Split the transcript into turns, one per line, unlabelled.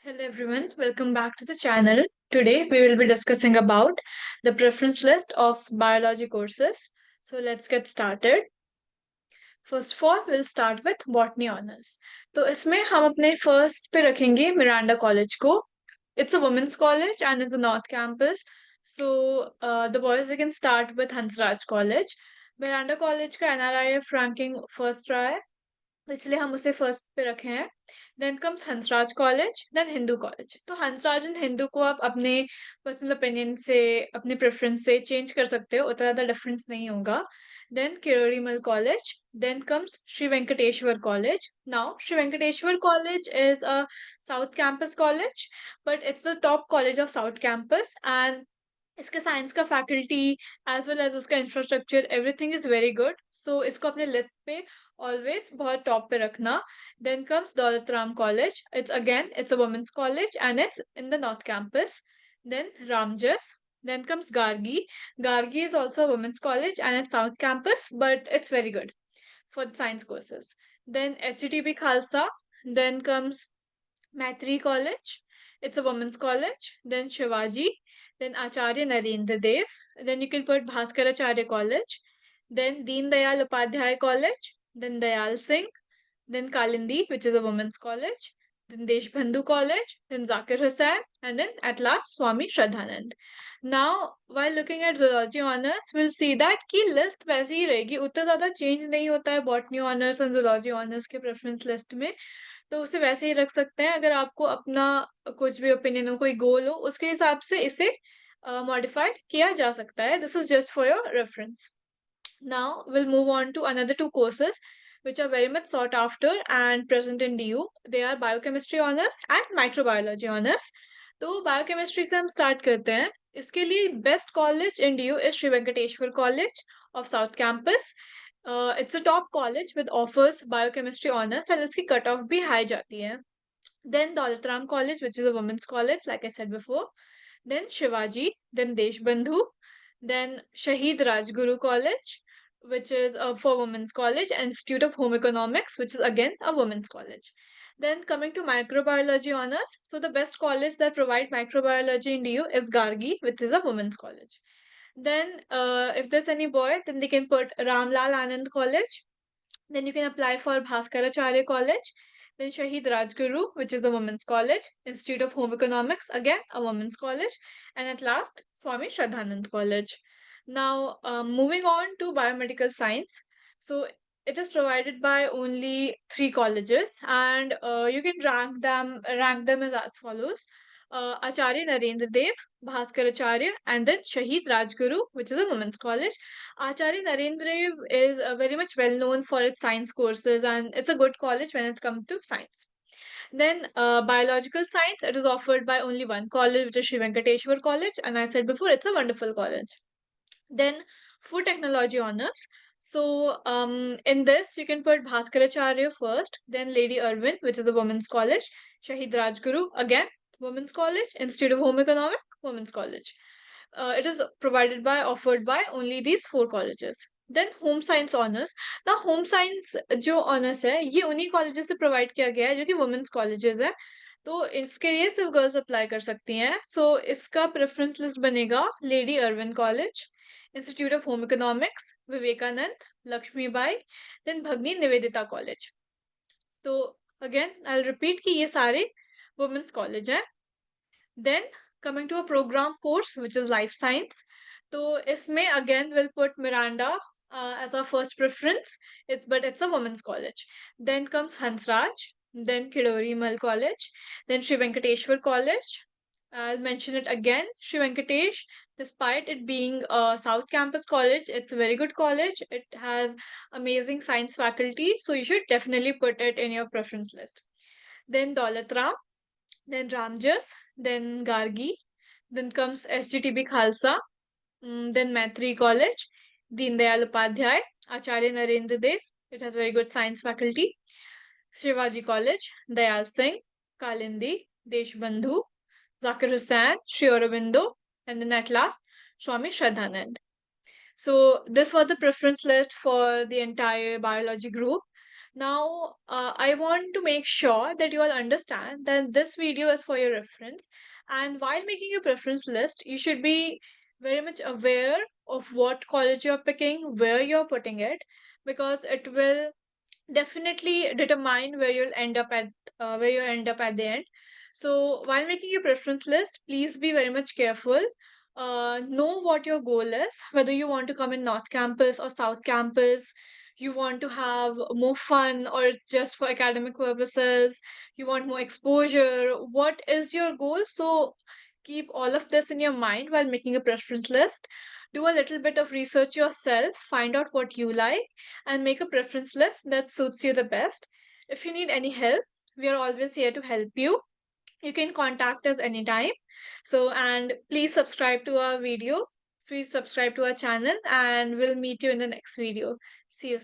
Hello everyone, welcome back to the channel. Today we will be discussing about the preference list of biology courses. So let's get started. First of all, we'll start with botany honors. तो इसमें हम अपने first पे रखेंगे Miranda college को. It's a women's college and it's a North campus. So the boys they can start with Hansraj College. Miranda college का NRIF ranking first रहा है, तो इसलिए हम उसे फर्स्ट पे रखे हैं. Then comes Hansraj college, then Hindu college. तो हंसराज एंड हिंदू को आप अपने पर्सनल ओपिनियन से, अपने प्रेफरेंस से चेंज कर सकते हो, उतना ज़्यादा डिफरेंस नहीं होगा. Then Kirorimal college, then comes Shri Venkateswara college. Now Shri Venkateswara college is a south campus college, but it's the top college of south campus. And इसके साइंस का फैकल्टी एज वेल एज उसका infrastructure everything is very good. So इसको अपने list पे always बहुत top पे रखना. Then comes Daulat Ram college. It's a women's college and it's in the north campus. Then Ramjas. Then comes Gargi. Gargi is also a women's college and it's South Campus, but it's very good for the science courses. Then SGTB Khalsa. Then comes Maitri College. It's a women's college. Then Shivaji. Then Acharya Narendra Dev. Then you can put Bhaskaracharya College. Then Deen Dayal Upadhyay College. Then Dayal Singh. Then Kalindi, which is a women's college. Then Deshbandhu College. Then Zakir Hussain. And then at last Swami Shraddhanand. Now, while looking at zoology honors, we'll see that की list वैसी ही रहेगी, उतना ज़्यादा change नहीं होता है botany honors और zoology honors के preference list में. तो उसे वैसे ही रख सकते हैं. अगर आपको अपना कुछ भी ओपिनियन हो, कोई गोल हो, उसके हिसाब से इसे मॉडिफाइड किया जा सकता है. This is just for your reference. Now we'll move on to another two courses which are very much sought after and present in DU. They are biochemistry honors and microbiology honors. तो biochemistry से हम start करते हैं. इसके लिए best college in DU is Sri Venkateshwar College of South Campus. It's a top college with offers biochemistry honors and इसकी cutoff भी high जाती है. Then Daulat Ram College, which is a women's college, like I said before. Then Shivaji, then Deshbandhu, then Shahid Rajguru College, which is for women's college, and Institute of Home Economics, which is again a women's college. Then coming to microbiology honors, so the best college that provide microbiology in DU is Gargi, which is a women's college. Then if there's any boy, then they can put Ramlal Anand College. Then you can apply for Bhaskaracharya College. Then Shahid Rajguru, which is a women's college. Institute of Home Economics, again a women's college. And at last, Swami Shraddhanand College. Now, moving on to biomedical science. So, it is provided by only three colleges, and you can rank them as follows. Acharya Narendra Dev, Bhaskar Acharya, and then Shahid Rajguru, which is a women's college. Acharya Narendra Dev is very much well known for its science courses, and it's a good college when it comes to science. Then biological science, it is offered by only one college, which is Sri Venkateshwar College, and I said before, it's a wonderful college. Then food technology honors. So in this, you can put Bhaskaracharya first, then Lady Irwin, which is a women's college, Shahid Rajguru, again, women's college, Institute of Home Economics, women's college. It is offered by only these four colleges. Then home science honors. Now home science जो honors है, ये उन्हीं colleges से provide किया गया है जो कि women's colleges है. तो इसके लिए सिर्फ गर्ल्स अप्लाई कर सकती हैं. सो इसका प्रेफरेंस लिस्ट बनेगा Lady Irwin college, institute of home economics, Vivekananda, Lakshmibai, then Bhagini Nivedita college. तो अगेन आई रिपीट कि ये सारे वुमेन्स कॉलेज हैं. Then coming to a program course which is life science. तो इसमें again we'll put Miranda as our first preference. It's a women's college. Then comes Hansraj, then Kidori Mal College, then Sri Venkateshwar College. I'll mention it again. Sri Venkatesh, despite it being a South Campus college, it's a very good college. It has amazing science faculty, so you should definitely put it in your preference list. Then Daulat Ram, then Ramjas, then Gargi, then comes SGTB Khalsa, then Maitri College, Deen Dayal Upadhyay, Acharya Narendra Dev. It has very good science faculty. Shivaji College, Dayal Singh, Kalindi, Deshbandhu, Zakir Hussain, Sri Aurobindo, and then at last, Swami Shraddhanand. So this was the preference list for the entire biology group. Now, I want to make sure that you all understand that this video is for your reference. And while making your preference list, you should be very much aware of what college you're picking, where you're putting it, because it will definitely determine where you end up at the end. So while making your preference list, please be very much careful. Know what your goal is, whether you want to come in North Campus or South Campus, you want to have more fun or it's just for academic purposes, you want more exposure. What is your goal? So keep all of this in your mind while making a preference list. Do a little bit of research yourself, find out what you like, and make a preference list that suits you the best. If you need any help, we are always here to help you. You can contact us anytime. So, and please subscribe to our video. Please subscribe to our channel, and we'll meet you in the next video. See you.